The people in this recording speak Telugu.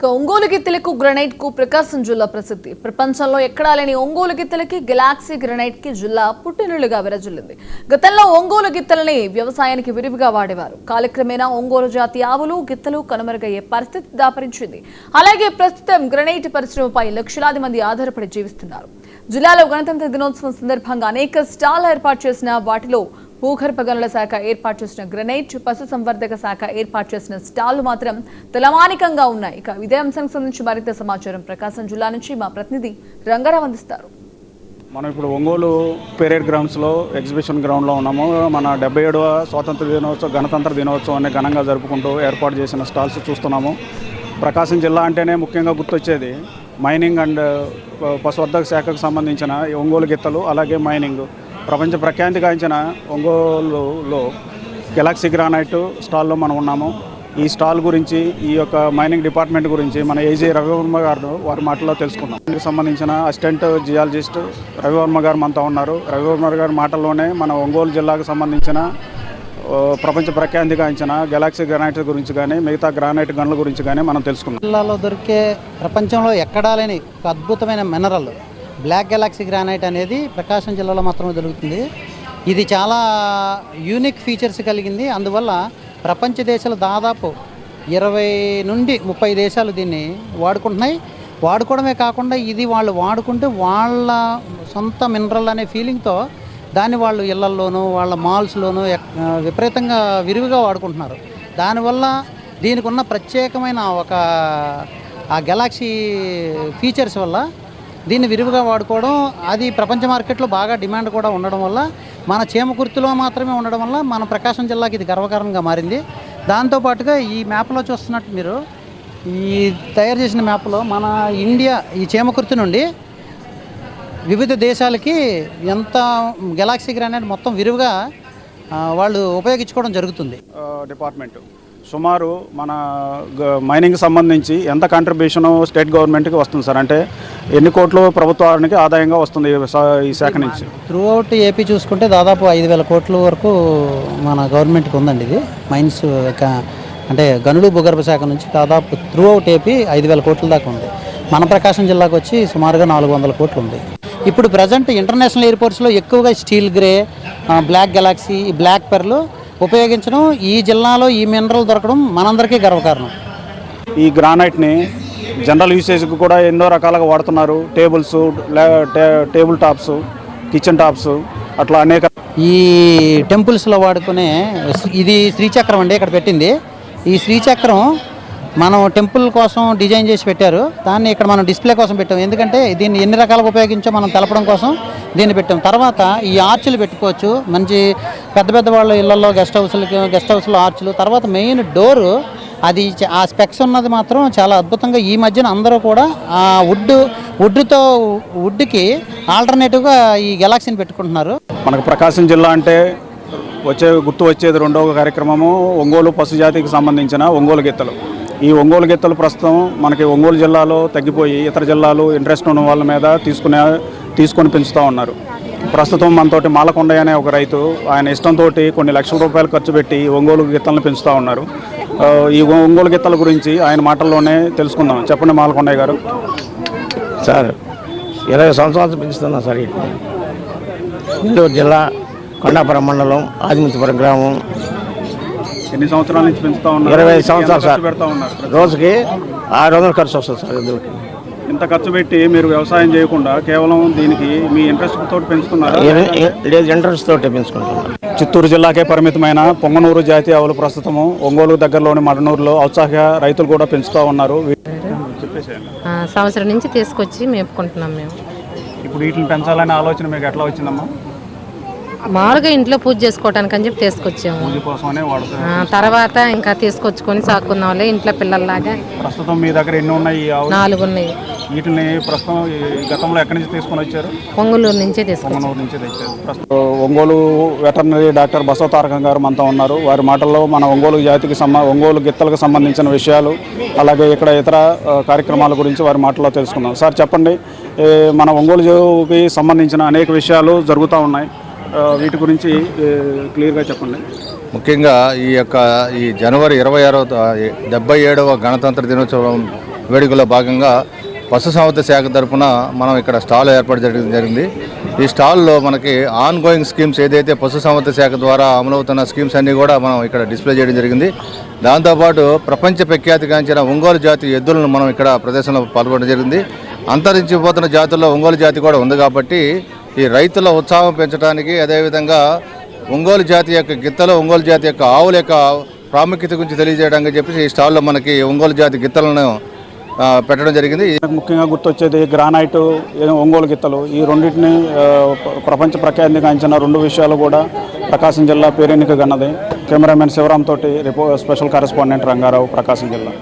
ఒంగోలు గిత్తెలకు గ్రనైట్ కు ప్రకాశం జిల్లా ప్రసిద్ధి. ప్రపంచంలో ఎక్కడా లేని ఒంగోలు గిత్తెలకి గెలాక్సీ గ్రనైట్ కి జిల్లా పుట్టినళ్లుగా విరజిల్లింది. గతంలో ఒంగోలు గిత్తెలని వ్యవసాయానికి విరివిగా వాడేవారు. కాలక్రమేణా ఒంగోలు జాతి ఆవులు గిత్తెలు కనుమరుగయ్యే పరిస్థితి దాపరించింది. అలాగే ప్రస్తుతం గ్రనైట్ పరిశ్రమపై లక్షలాది మంది ఆధారపడి జీవిస్తున్నారు. జిల్లాలో గణతంత్ర దినోత్సవం సందర్భంగా అనేక స్టాల్ ఏర్పాటు చేసిన వాటిలో భూగర్భ గనుల శాఖ ఏర్పాటు చేసిన గ్రనైట్, పశు సంవర్ధక శాఖ ఏర్పాటు చేసిన స్టాళ్లు మాత్రం తలమానికంగా ఉన్నాయి. ఇక ఇదే అంశానికి సంబంధించి మరింత సమాచారం ప్రకాశం జిల్లా నుంచి మా ప్రతినిధి రంగారావు అందిస్తారు. మనం ఇప్పుడు ఒంగోలు పెరేడ్ గ్రౌండ్స్లో ఎగ్జిబిషన్ గ్రౌండ్లో ఉన్నాము. మన 77వ స్వాతంత్ర దినోత్సవం గణతంత్ర దినోత్సవాన్ని ఘనంగా జరుపుకుంటూ ఏర్పాటు చేసిన స్టాల్స్ చూస్తున్నాము. ప్రకాశం జిల్లా అంటేనే ముఖ్యంగా గుర్తొచ్చేది మైనింగ్ అండ్ పశువర్ధక శాఖకు సంబంధించిన ఒంగోలు గిత్తలు, అలాగే మైనింగ్. ప్రపంచ ప్రఖ్యాతిగాంచిన ఒంగోలులో గెలాక్సీ గ్రానైట్ స్టాల్లో మనం ఉన్నాము. ఈ స్టాల్ గురించి, ఈ యొక్క మైనింగ్ డిపార్ట్మెంట్ గురించి మన ఏజీ రవివర్మ గారు వారి మాటల్లో తెలుసుకుందాం. దీనికి సంబంధించిన అసిస్టెంట్ జియాలజిస్ట్ రవివర్మ గారు మనతో ఉన్నారు. రవివర్మ గారి మాటల్లోనే మన ఒంగోలు జిల్లాకు సంబంధించిన ప్రపంచ ప్రఖ్యాతిగాంచిన గెలాక్సీ గ్రానైట్ గురించి కానీ, మిగతా గ్రానైట్ గనుల గురించి కానీ మనం తెలుసుకుందాం. జిల్లాలో దొరికే ప్రపంచంలో ఎక్కడా లేని ఒక అద్భుతమైన మినరల్ బ్లాక్ గెలాక్సీ గ్రానైట్ అనేది ప్రకాశం జిల్లాలో మాత్రమే దొరుకుతుంది. ఇది చాలా యూనిక్ ఫీచర్స్ కలిగింది. అందువల్ల ప్రపంచ దేశాలు దాదాపు 20 నుండి 30 దేశాలు దీన్ని వాడుకుంటున్నాయి. వాడుకోవడమే కాకుండా ఇది వాళ్ళు వాడుకుంటే వాళ్ళ సొంత మినరల్ అనే ఫీలింగ్తో దాన్ని వాళ్ళు ఇళ్లల్లోనూ, వాళ్ళ మాల్స్లోనూ విపరీతంగా విరివిగా వాడుకుంటున్నారు. దానివల్ల దీనికి ఉన్న ప్రత్యేకమైన ఆ గెలాక్సీ ఫీచర్స్ వల్ల దీన్ని విరివిగా వాడుకోవడం, అది ప్రపంచ మార్కెట్లో బాగా డిమాండ్ కూడా ఉండడం వల్ల, మన చేమకుర్తిలో మాత్రమే ఉండడం వల్ల మన ప్రకాశం జిల్లాకి ఇది గర్వకారణంగా మారింది. దాంతోపాటుగా ఈ మ్యాప్లో చూస్తున్నట్టు మీరు, ఈ తయారు చేసిన మ్యాప్లో మన ఇండియా ఈ చేమకుర్తి నుండి వివిధ దేశాలకి ఎంత గెలాక్సీ గ్రానైట్ మొత్తం విరివిగా వాళ్ళు ఉపయోగించుకోవడం జరుగుతుంది. డిపార్ట్మెంట్ సుమారు మన మైనింగ్ సంబంధించి ఎంత కాంట్రిబ్యూషన్ స్టేట్ గవర్నమెంట్కి వస్తుంది సార్? అంటే ఎన్ని కోట్లు ప్రభుత్వానికి ఆదాయంగా వస్తుంది ఈ శాఖ నుంచి? త్రూ అవుట్ ఏపీ చూసుకుంటే దాదాపు 5,000 కోట్ల వరకు మన గవర్నమెంట్కి ఉందండి. ఇది మైన్స్ అంటే గనులు భూగర్భ శాఖ నుంచి దాదాపు త్రూ అవుట్ ఏపీ 5,000 కోట్ల దాకా ఉంది. మన ప్రకాశం జిల్లాకు వచ్చి సుమారుగా 400 కోట్లు ఉంది. ఇప్పుడు ప్రజెంట్ ఇంటర్నేషనల్ ఎయిర్పోర్ట్స్లో ఎక్కువగా స్టీల్ గ్రే, బ్లాక్ గెలాక్సీ, ఈ బ్లాక్ పెర్లు ఉపయోగించడం, ఈ జిల్లాలో ఈ మినరల్ దొరకడం మనందరికీ గర్వకారణం. ఈ గ్రానైట్ని జనరల్ యూసేజ్కి కూడా ఎన్నో రకాలుగా వాడుతున్నారు. Tables, table tops, kitchen tops, అట్లా అనేక. ఈ టెంపుల్స్లో వాడుకునే ఇది శ్రీచక్రం అండి ఇక్కడ పెట్టింది. ఈ శ్రీచక్రం మనం టెంపుల్ కోసం డిజైన్ చేసి పెట్టారు. దాన్ని ఇక్కడ మనం డిస్ప్లే కోసం పెట్టాం. ఎందుకంటే దీన్ని ఎన్ని రకాలుగా ఉపయోగించో మనం తెలపడం కోసం దీన్ని పెట్టాం. తర్వాత ఈ ఆర్చులు పెట్టుకోవచ్చు. మంచి పెద్ద పెద్ద వాళ్ళ ఇళ్లలో గెస్ట్ హౌస్లో ఆర్చులు. తర్వాత మెయిన్ డోరు, అది ఆ స్పెక్స్ ఉన్నది మాత్రం చాలా అద్భుతంగా. ఈ మధ్యన అందరూ కూడా ఆ వుడ్కి ఆల్టర్నేటివ్గా ఈ గెలాక్సీని పెట్టుకుంటున్నారు. మనకు ప్రకాశం జిల్లా అంటే గుర్తు వచ్చేది రెండవ కార్యక్రమము ఒంగోలు పశుజాతికి సంబంధించిన ఒంగోలు గిత్తలు. ఈ ఒంగోలు గిత్తలు ప్రస్తుతం మనకి ఒంగోలు జిల్లాలో తగ్గిపోయి ఇతర జిల్లాలు ఇంట్రెస్ట్ ఉన్న వాళ్ళ మీద తీసుకొని పెంచుతూ ఉన్నారు. ప్రస్తుతం మనతోటి మాలకొండయ్య అనే ఒక రైతు, ఆయన ఇష్టంతో కొన్ని లక్షల రూపాయలు ఖర్చు పెట్టి ఒంగోలు గిత్తలను పెంచుతూ ఉన్నారు. ఈ ఒంగోలు గిత్తల గురించి ఆయన మాటల్లోనే తెలుసుకుందాం. చెప్పండి మాలకొండయ్య గారు. సార్ 20 సంవత్సరాలు పెంచుతున్నా సార్. నెల్లూరు జిల్లా కొండాపురం మండలం ఆదిమతిపురం గ్రామం. ఎన్ని సంవత్సరాల నుంచి పెంచుతా ఉన్నారు? 25 సంవత్సరాలు సార్. పెడతా ఉన్నారు. రోజుకి 600 ఖర్చు వస్తుంది సార్. ఇందులోకి ఇంత ఖర్చు పెట్టి మీరు వ్యవసాయం చేయకుండా కేవలం దీనికి మీ ఇంట్రెస్ట్ తోటి పెంచుతున్నారు? లేదు, ఇంట్రెస్ట్ తోటి పెంచుకుంటున్నారు. చిత్తూరు జిల్లాకే పరిమితమైన పొంగనూరు జాతి ఆవులు ప్రస్తుతము ఒంగోలు దగ్గరలోని మడనూరులో ఔత్సాహిక రైతులు కూడా పెంచుతూ ఉన్నారు. సంవత్సరం నుంచి తీసుకొచ్చి మేపుకుంటున్నాం మేము. ఇప్పుడు వీటిని పెంచాలనే ఆలోచన మీకు ఎట్లా వచ్చిందమ్మా? మామూలుగా ఇంట్లో పూజ చేసుకోవటానికి అని చెప్పి తీసుకొచ్చాము. పూజ కోసమనే వాడుతారు. తర్వాత ఇంకా తీసుకొచ్చుకొని సాకున్నాంలే ఇంట్లో పిల్లల్లాగా. ప్రస్తుతం మీ దగ్గర ఎన్ని ఉన్నాయి? 4 ఉన్నాయి. వీటిని ప్రస్తుతం గతంలో ఎక్కడి నుంచి తీసుకొని వచ్చారు? పొంగనూరు నుంచే తీసుకొచ్చారు. పొంగనూరు నుంచే తెచ్చారు. ప్రస్తుతం ఒంగోలు వెటర్నరీ డాక్టర్ బసవతారకం గారు మనతో ఉన్నారు. వారి మాటల్లో మన ఒంగోలు జాతికి ఒంగోలు గిత్తలకు సంబంధించిన విషయాలు, అలాగే ఇక్కడ ఇతర కార్యక్రమాల గురించి వారి మాటల్లో తెలుసుకుందాం. సార్ చెప్పండి, మన ఒంగోలుకి సంబంధించిన అనేక విషయాలు జరుగుతూ ఉన్నాయి. వీటి గురించి క్లియర్గా చెప్పండి. ముఖ్యంగా ఈ జనవరి 26వ 77వ గణతంత్ర దినోత్సవం వేడుకలో భాగంగా పశుసంవర్ధక శాఖ తరఫున మనం ఇక్కడ స్టాల్ ఏర్పాటు జరిగింది. ఈ స్టాల్లో మనకి ఆన్ గోయింగ్ స్కీమ్స్ ఏదైతే పశుసంవర్ధక శాఖ ద్వారా అమలవుతున్న స్కీమ్స్ అన్నీ కూడా మనం ఇక్కడ డిస్ప్లే చేయడం జరిగింది. దాంతోపాటు ప్రపంచ ప్రఖ్యాతిగాంచిన ఒంగోలు జాతి ఎద్దులను మనం ఇక్కడ ప్రదర్శనలో పాల్గొనడం జరిగింది. అంతరించిపోతున్న జాతుల్లో ఒంగోలు జాతి కూడా ఉంది కాబట్టి ఈ రైతుల ఉత్సాహం పెంచడానికి, అదేవిధంగా ఒంగోలు జాతి యొక్క గిత్తలు, ఒంగోలు జాతి యొక్క ఆవుల యొక్క ప్రాముఖ్యత గురించి తెలియజేయడానికి చెప్పేసి ఈ స్టాల్లో మనకి ఒంగోలు జాతి గిత్తలను పెట్టడం జరిగింది. ముఖ్యంగా గుర్తొచ్చేది గ్రానైట్, ఒంగోలు గిత్తలు, ఈ రెండింటిని ప్రపంచ ప్రఖ్యాతిగాంచిన 2 విషయాలు కూడా ప్రకాశం జిల్లా పేరెన్నికగన్నది. కెమెరామెన్ శివరామ్ తోటి స్పెషల్ కరెస్పాండెంట్ రంగారావు, ప్రకాశం జిల్లా.